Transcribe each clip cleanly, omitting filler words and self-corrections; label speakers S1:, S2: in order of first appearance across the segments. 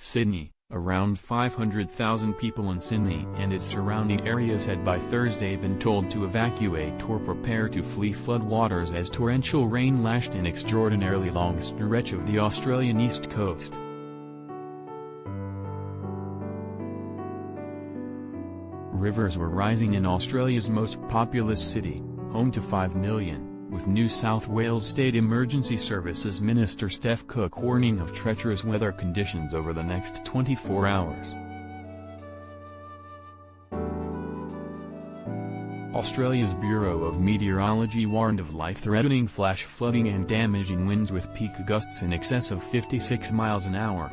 S1: Sydney, around 500,000 people in Sydney and its surrounding areas had by Thursday been told to evacuate or prepare to flee floodwaters as torrential rain lashed an extraordinarily long stretch of the Australian east coast. Rivers were rising in Australia's most populous city, home to 5 million, with New South Wales State Emergency Services Minister Steph Cooke warning of treacherous weather conditions over the next 24 hours. Australia's Bureau of Meteorology warned of life-threatening flash flooding and damaging winds with peak gusts in excess of 56 miles an hour.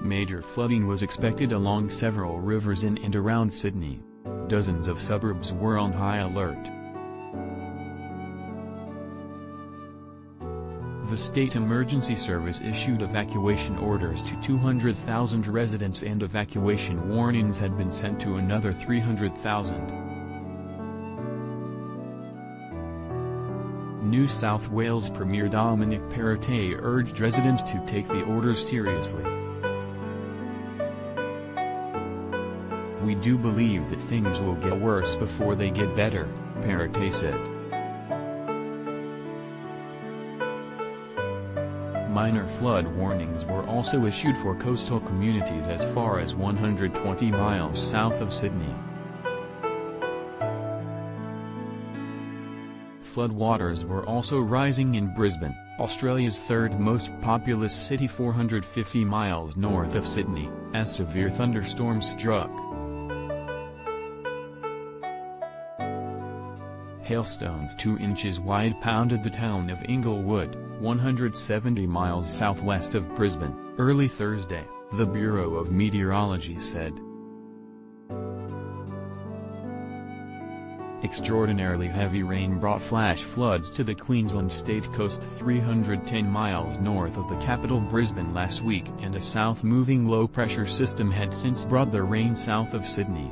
S1: Major flooding was expected along several rivers in and around Sydney. Dozens of suburbs were on high alert. The State Emergency Service issued evacuation orders to 200,000 residents and evacuation warnings had been sent to another 300,000. New South Wales Premier Dominic Perrottet urged residents to take the orders seriously. "We do believe that things will get worse before they get better," Perrottet said. Minor flood warnings were also issued for coastal communities as far as 120 miles south of Sydney. Floodwaters were also rising in Brisbane, Australia's third most populous city 450 miles north of Sydney, as severe thunderstorms struck. Hailstones 2 inches wide pounded the town of Inglewood, 170 miles southwest of Brisbane, early Thursday, the Bureau of Meteorology said. Extraordinarily heavy rain brought flash floods to the Queensland state coast 310 miles north of the capital Brisbane last week, and a south-moving low-pressure system had since brought the rain south of Sydney.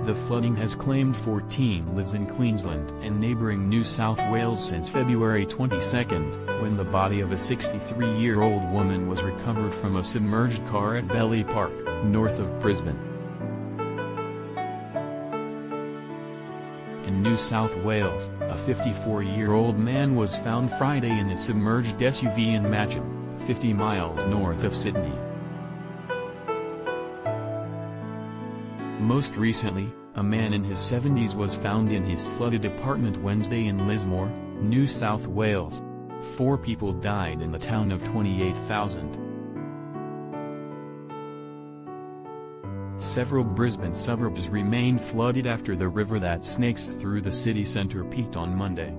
S1: The flooding has claimed 14 lives in Queensland and neighbouring New South Wales since February 22, when the body of a 63-year-old woman was recovered from a submerged car at Belly Park, north of Brisbane. In New South Wales, a 54-year-old man was found Friday in a submerged SUV in Matcham, 50 miles north of Sydney. Most recently, a man in his 70s was found in his flooded apartment Wednesday in Lismore, New South Wales. 4 people died in the town of 28,000. Several Brisbane suburbs remained flooded after the river that snakes through the city centre peaked on Monday.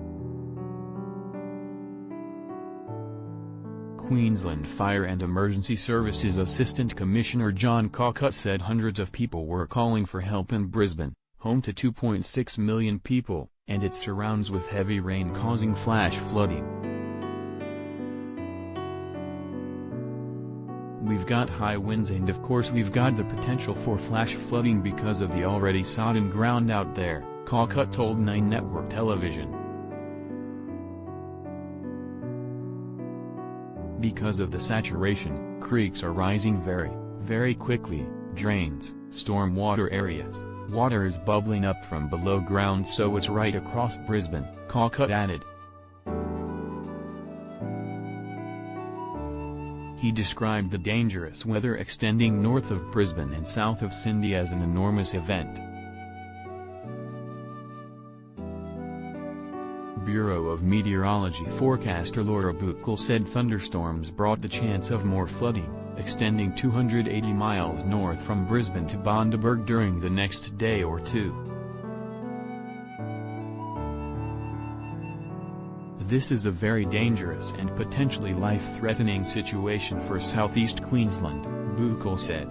S1: Queensland Fire and Emergency Services Assistant Commissioner John Cooke said hundreds of people were calling for help in Brisbane, home to 2.6 million people, and its surrounds with heavy rain causing flash flooding. "We've got high winds and of course we've got the potential for flash flooding because of the already sodden ground out there," Cooke told 9 Network Television. Because of the saturation, creeks are rising very, very quickly, drains, storm water areas, water is bubbling up from below ground so it's right across Brisbane, Cooke added. He described the dangerous weather extending north of Brisbane and south of Sydney as an enormous event. Bureau of Meteorology forecaster Laura Buchel said thunderstorms brought the chance of more flooding, extending 280 miles north from Brisbane to Bundaberg during the next day or two. "This is a very dangerous and potentially life-threatening situation for southeast Queensland," Buchel said.